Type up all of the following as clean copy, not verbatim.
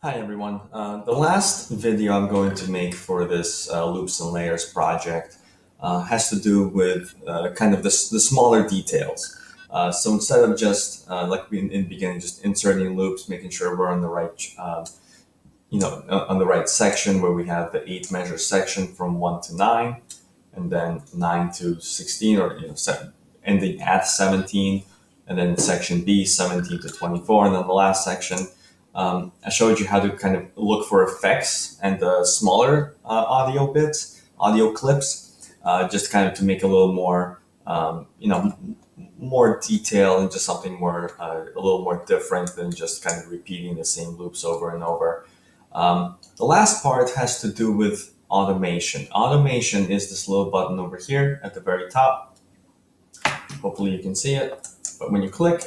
Hi everyone. The last video I'm going to make for this Loops and Layers project has to do with kind of the smaller details. So instead of just like in the beginning, just inserting loops, making sure we're on the right, on the right section where we have the 8 measure section from 1 to 9, and then 9 to 16, or ending at 17, and then section B 17 to 24, and then the last section. I showed you how to kind of look for effects and the smaller audio clips, just kind of to make a little more, more detail and just something more, a little more different than just kind of repeating the same loops over and over. The last part has to do with automation. Automation is this little button over here at the very top. Hopefully you can see it. But when you click,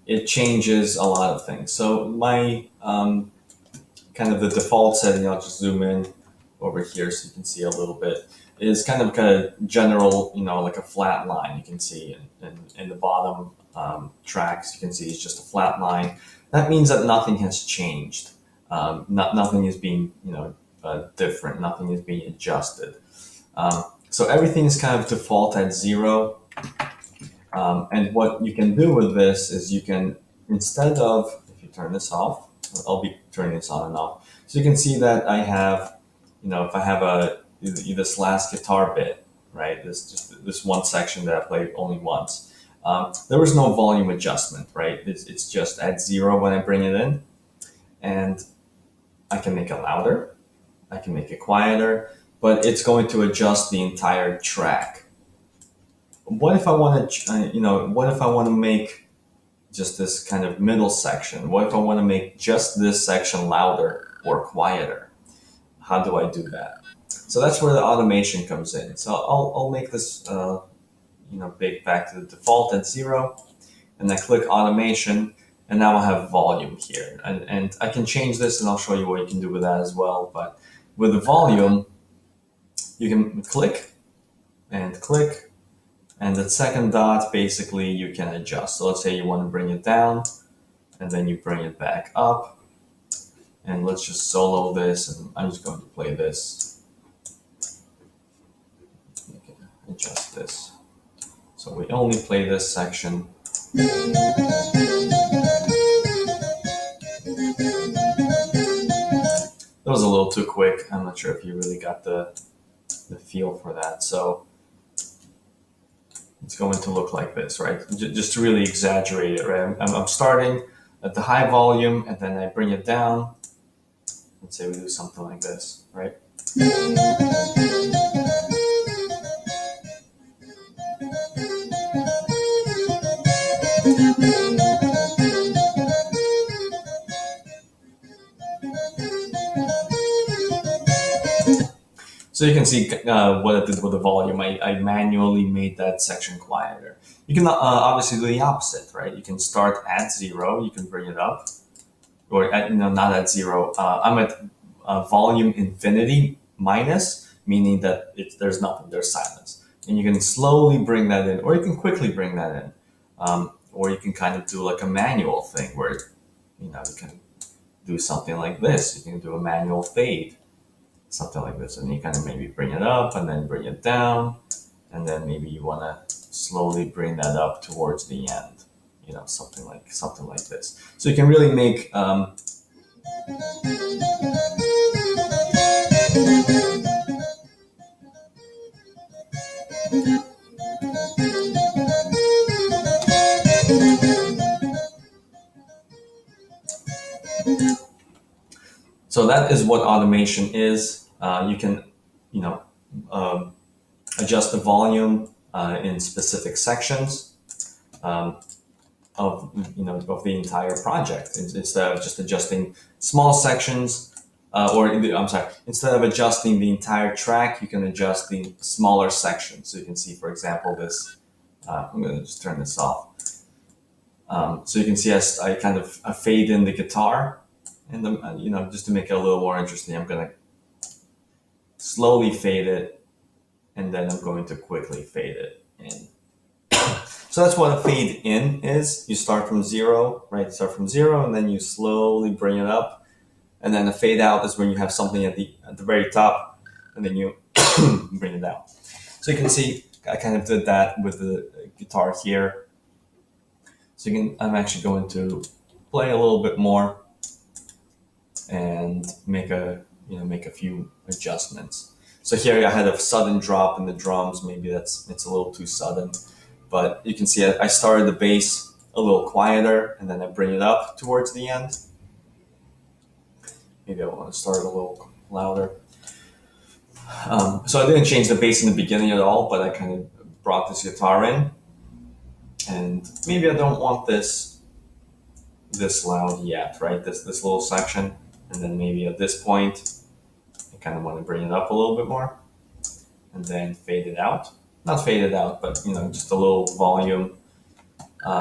it changes a lot of things. So my kind of the default setting, I'll just zoom in over here so you can see a little bit, is kind of general, like a flat line you can see in the bottom tracks. You can see it's just a flat line. That means that nothing has changed. Nothing is being, different. Nothing is being adjusted. So everything is kind of default at 0. And what you can do with this is you can, instead of, if you turn this off, I'll be turning this on and off. So you can see that I have, if I have this last guitar bit, right? This one section that I played only once. There was no volume adjustment, right? It's just at 0 when I bring it in, and I can make it louder, I can make it quieter, but it's going to adjust the entire track. What if I want to, what if I want to make just this kind of middle section? What if I want to make just this section louder or quieter? How do I do that? So that's where the automation comes in. So I'll make this, big back to the default at 0, and I click automation, and now I have volume here. And I can change this, and I'll show you what you can do with that as well. But with the volume, you can click and click. And the second dot, basically, you can adjust. So let's say you want to bring it down, and then you bring it back up. And let's just solo this, and I'm just going to play this. Okay, adjust this. So we only play this section. That was a little too quick. I'm not sure if you really got the feel for that. So it's going to look like this, right? Just to really exaggerate it, right? I'm starting at the high volume, and then I bring it down. Let's say we do something like this, right? So you can see what I did with the volume. I manually made that section quieter. You can obviously do the opposite, right? You can start at 0, you can bring it up, or not at 0. I'm at volume infinity minus, meaning that there's nothing, there's silence. And you can slowly bring that in, or you can quickly bring that in. Or you can kind of do like a manual thing where, you can do something like this. You can do a manual fade, something like this, and you kind of maybe bring it up and then bring it down, and then maybe you want to slowly bring that up towards the end, something like this. So you can really make so that is what automation is. You can, adjust the volume in specific sections of the entire project instead of just adjusting small sections. Instead of adjusting the entire track, you can adjust the smaller sections. So you can see, for example, this. I'm going to just turn this off. So you can see as I kind of fade in the guitar, and just to make it a little more interesting, I'm going to slowly fade it, and then I'm going to quickly fade it in. So that's what a fade in is. You start from 0, right? Start from 0, and then you slowly bring it up And then a fade out is when you have something at the very top, and then you bring it down. So you can see I kind of did that with the guitar here. So I'm actually going to play a little bit more and make a few adjustments. So here I had a sudden drop in the drums. Maybe it's a little too sudden, but you can see I started the bass a little quieter, and then I bring it up towards the end. Maybe I want to start a little louder. So I didn't change the bass in the beginning at all, but I kind of brought this guitar in, and maybe I don't want this loud yet, right? This little section, and then maybe at this point, I kind of want to bring it up a little bit more, and then fade it out. Not fade it out, but just a little volume.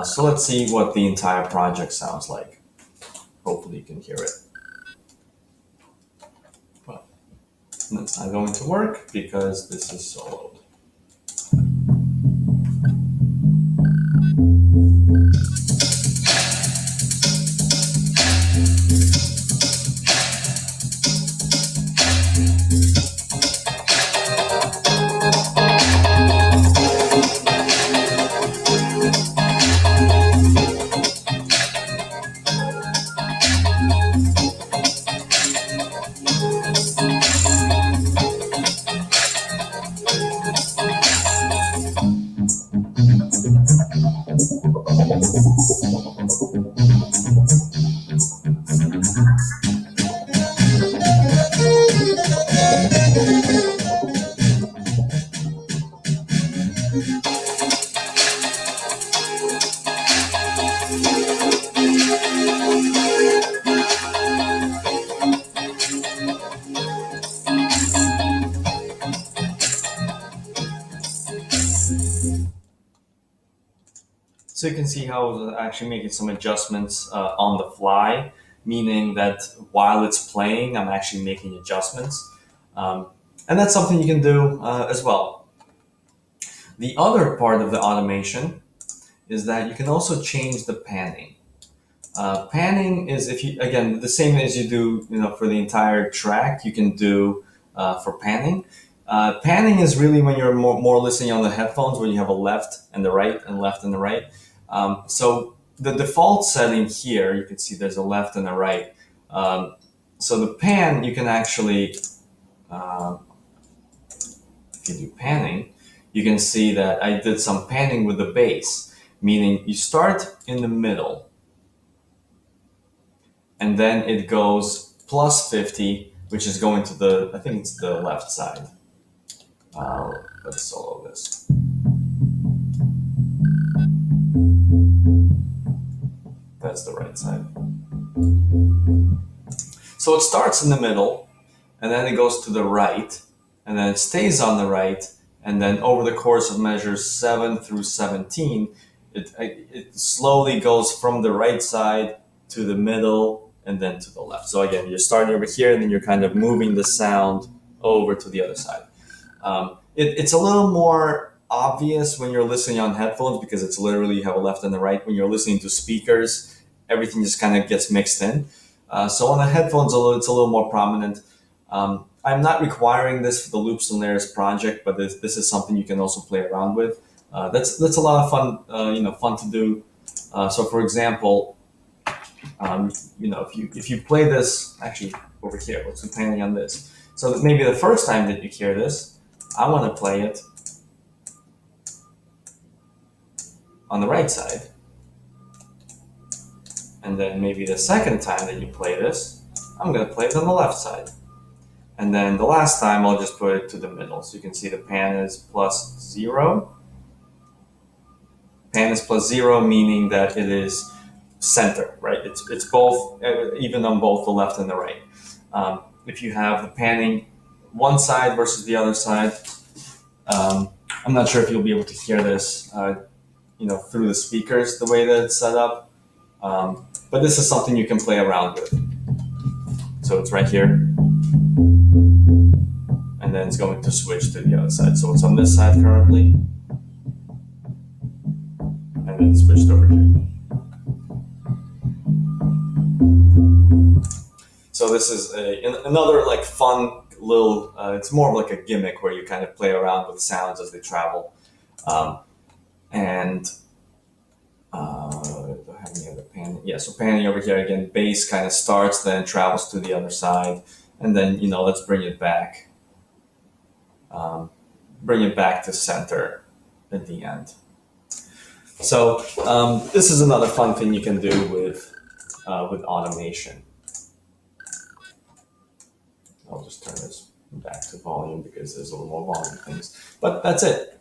So let's see what the entire project sounds like. Hopefully you can hear it. Well, that's not going to work because this is soloed. So you can see how I was actually making some adjustments on the fly, meaning that while it's playing, I'm actually making adjustments. And that's something you can do as well. The other part of the automation is that you can also change the panning. Panning is again, the same as you do, for the entire track, you can do for panning. Panning is really when you're more listening on the headphones, where you have a left and the right and left and the right. So the default setting here, you can see there's a left and a right. So the pan, you can actually, if you do panning, you can see that I did some panning with the bass, meaning you start in the middle, and then it goes plus 50, which is going to I think it's the left side. Let's solo this. That's the right side. So it starts in the middle, and then it goes to the right, and then it stays on the right, and then over the course of measures 7 through 17, it slowly goes from the right side to the middle, and then to the left. So again, you're starting over here, and then you're kind of moving the sound over to the other side. It's a little more obvious when you're listening on headphones, because it's literally you have a left and a right. When you're listening to speakers, everything just kind of gets mixed in. So on the headphones, it's a little more prominent. I'm not requiring this for the Loops and Layers project, but this is something you can also play around with. That's a lot of fun, fun to do. So for example, if you play this, actually over here, let's do panning on this. So that maybe the first time that you hear this, I want to play it on the right side. And then maybe the second time that you play this, I'm going to play it on the left side. And then the last time, I'll just put it to the middle. So you can see the pan is plus 0. Pan is plus 0, meaning that it is center, right? It's both, even on both the left and the right. If you have the panning one side versus the other side, I'm not sure if you'll be able to hear this, through the speakers, the way that it's set up. But this is something you can play around with. So it's right here, and then it's going to switch to the other side. So it's on this side currently, and then switched over here. So this is another like fun little. It's more of like a gimmick where you kind of play around with sounds as they travel. And do I have any other panning? Yeah, so panning over here again. Bass kind of starts, then travels to the other side, and then let's bring it back. Bring it back to center at the end. So this is another fun thing you can do with automation. I'll just turn this back to volume because there's a little more volume things. But that's it.